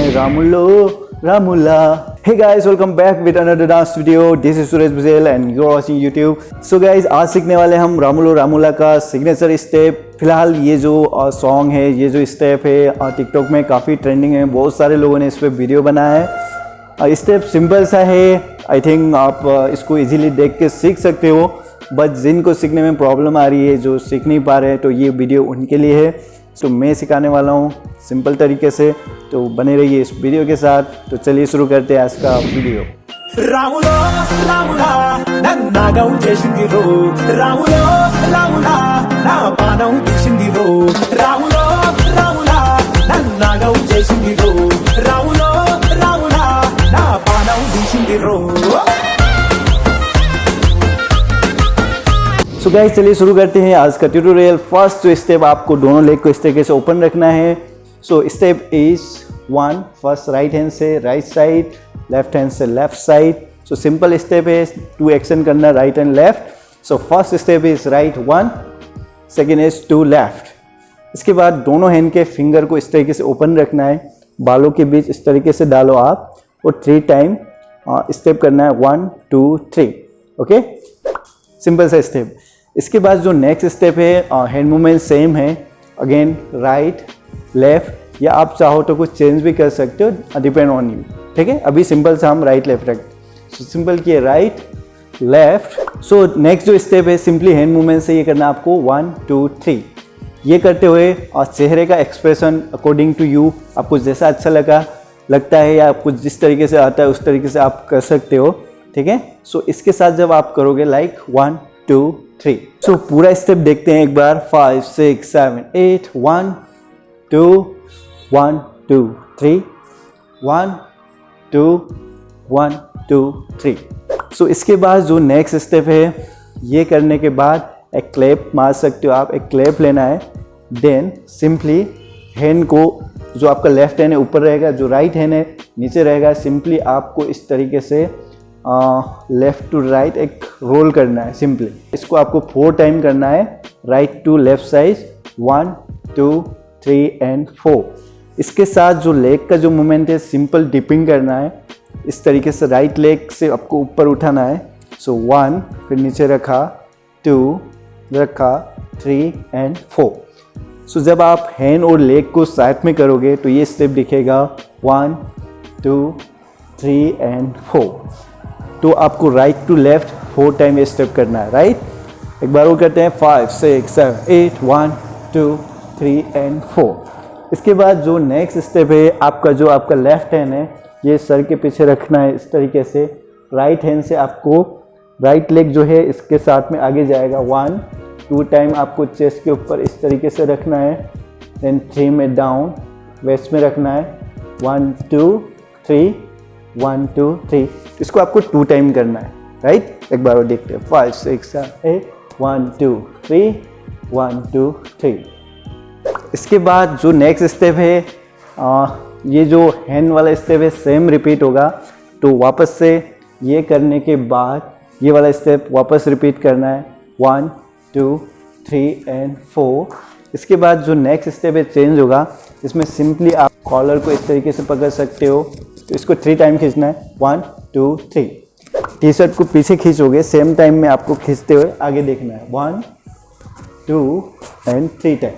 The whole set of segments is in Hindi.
हैं Ramuloo Ramulaa. Hey guys, welcome back with another dance video. This is Suraj Bhujel and you're watching YouTube. So guys, आज सीखने वाले हम Ramuloo Ramulaa का सिग्नेचर स्टेप. फिलहाल ये जो सॉन्ग है, ये जो स्टेप है टिकटॉक में काफ़ी ट्रेंडिंग है. बहुत सारे लोगों ने इस पर वीडियो बनाया है. स्टेप सिंपल सा है. आई थिंक आप इसको इजीली देख के सीख सकते हो. बट जिनको सीखने में प्रॉब्लम आ रही है, जो सीख नहीं पा रहे हैं, तो ये वीडियो उनके लिए है. तो मैं सिखाने वाला हूँ सिंपल तरीके से. तो बने रहिए इस वीडियो के साथ. तो चलिए शुरू करते हैं आज का वीडियो. रामुलो रामुला नन्नागौ చేసిందిరో రాములో రాములా నా పానం తీసిందిరో రాములో రాములా నన్నాగౌ చేసిందిరో రాములో రాములా నా పానం తీసిందిరో. सो गाइस, चलिए शुरू करते हैं आज का ट्यूटोरियल. फर्स्ट जो स्टेप, आपको दोनों लेग को इस तरीके से ओपन रखना है. So step is 1. First right hand से राइट साइड, लेफ्ट हैंड से left side. So simple step है. 2 एक्शन करना right and left. So first step is right 1, second is 2 left. इसके बाद दोनों हैंड के फिंगर को इस तरीके से ओपन रखना है. बालों के बीच इस तरीके से डालो आप, और 3 टाइम स्टेप करना है. 1 2 3. ओके, सिंपल सा स्टेप. इसके बाद जो नेक्स्ट स्टेप है, हैंड मूवमेंट सेम है. अगेन राइट लेफ्ट, या आप चाहो तो कुछ चेंज भी कर सकते हो, डिपेंड ऑन यू. ठीक है, अभी सिंपल सा हम राइट लेफ्ट रखते. सो सिंपल किए राइट लेफ्ट. सो नेक्स्ट जो स्टेप है, सिंपली हैंड मूवमेंट से ये करना आपको 1 2 3. ये करते हुए और चेहरे का एक्सप्रेशन अकॉर्डिंग टू यू, आपको जैसा अच्छा लगता है या आपको जिस तरीके से आता है उस तरीके से आप कर सकते हो. ठीक है. सो इसके साथ जब आप करोगे लाइक 1 2 3. सो पूरा स्टेप देखते हैं एक बार. 5 6 7 8. 1 2 1 2 3. 1 2 1 2 3. सो इसके बाद जो नेक्स्ट स्टेप है, ये करने के बाद एक क्लैप मार सकते हो आप. एक क्लैप लेना है. देन सिंपली हैंड को, जो आपका लेफ्ट हैंड है ऊपर रहेगा, जो राइट हैंड है नीचे रहेगा. सिंपली आपको इस तरीके से लेफ्ट टू राइट एक रोल करना है. सिंपली इसको आपको 4 टाइम करना है. Right to left side 1 2 3 and 4. इसके साथ जो लेग का जो मूवमेंट है, सिंपल डिपिंग करना है. इस तरीके से राइट लेग से आपको ऊपर उठाना है. सो 1, फिर नीचे रखा, 2 रखा, 3 एंड 4. सो जब आप हैंड और लेग को साथ में करोगे तो ये स्टेप दिखेगा 1 2 3 एंड 4. तो आपको राइट टू लेफ्ट 4 टाइम ये स्टेप करना है. राइट, एक बार वो करते हैं. 5 6 7 8. 1 2 3 एंड 4. इसके बाद जो नेक्स्ट स्टेप है, आपका लेफ्ट हैंड है, ये सर के पीछे रखना है इस तरीके से. राइट हैंड से आपको राइट लेग जो है इसके साथ में आगे जाएगा. 1 2 टाइम आपको चेस्ट के ऊपर इस तरीके से रखना है. देन 3 में डाउन वेस्ट में रखना है. 1 2 3 1 2 3. इसको आपको 2 टाइम करना है. राइट, एक बार और देखते हैं. 5 6 7 8. 1 2 3 1 2 3. इसके बाद जो नेक्स्ट स्टेप है, ये जो हैंड वाला स्टेप है सेम रिपीट होगा. तो वापस से ये करने के बाद ये वाला स्टेप वापस रिपीट करना है. 1 2 3 एंड 4. इसके बाद जो नेक्स्ट स्टेप है चेंज होगा. इसमें सिंपली आप कॉलर को इस तरीके से पकड़ सकते हो. तो इसको 3 टाइम खींचना है. 1 2 3. टी शर्ट को पीछे खींचोगे, सेम टाइम में आपको खींचते हुए आगे देखना है. 1 2 एंड 3 टाइम.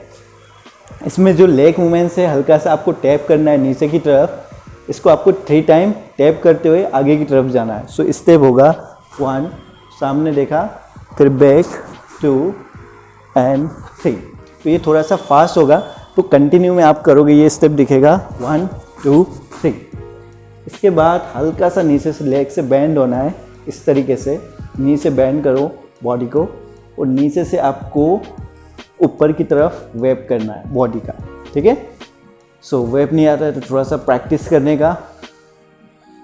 इसमें जो लेग मूवमेंट है, हल्का सा आपको टैप करना है नीचे की तरफ. इसको आपको 3 टाइम टैप करते हुए आगे की तरफ जाना है. सो स्टेप होगा 1, सामने देखा, फिर बैक 2 एंड 3. तो ये थोड़ा सा फास्ट होगा, तो कंटिन्यू में आप करोगे ये स्टेप दिखेगा 1 2 3. इसके बाद हल्का सा नीचे से लेग से बैंड होना है. इस तरीके से नीचे बैंड करो बॉडी को, और नीचे से आपको ऊपर की तरफ वेव करना है बॉडी का. ठीक है. सो वेव नहीं आता है तो थोड़ा सा प्रैक्टिस करने का.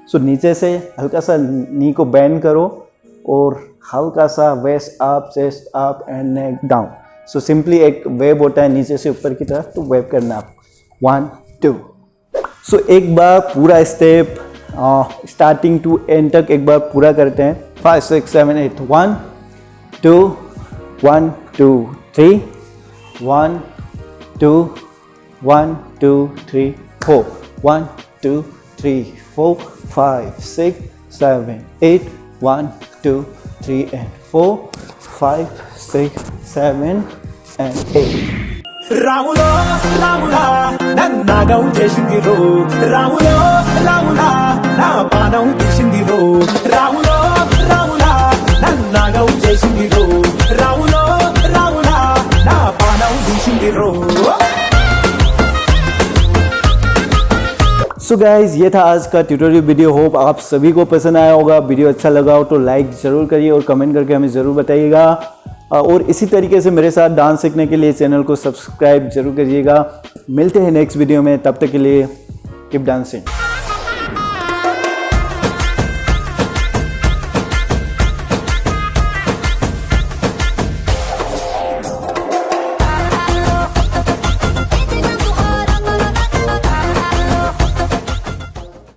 सो नीचे से हल्का सा नी को बैंड करो, और हल्का सा waist up, chest up and neck down. So simply एक वेव होता है नीचे से ऊपर की तरफ, तो वेव करना है आपको 1 2. सो एक बार पूरा स्टेप स्टार्टिंग टू एंड तक एक बार पूरा करते हैं. 5 6 7 8. 1 2 1 2 3. 1 2 1 2 3 4. 1 2 3 4 5 6 7 8 1 2 3 and 4 5 6 7 and 8 రాములో రాములా నన్నాగం చేసింది రో రాములో రాములా నా పానం తీసింది రో రాములో రాములా నన్నాగం చేసింది రో రాములో రాములా నా పానం తీసింది రో सो गाइज ये था आज का ट्यूटोरियल वीडियो। होप आप सभी को पसंद आया होगा। वीडियो अच्छा लगा हो तो लाइक ज़रूर करिए और कमेंट करके हमें ज़रूर बताइएगा। और इसी तरीके से मेरे साथ डांस सीखने के लिए चैनल को सब्सक्राइब जरूर करिएगा। मिलते हैं नेक्स्ट वीडियो में, तब तक के लिए कीप डांसिंग।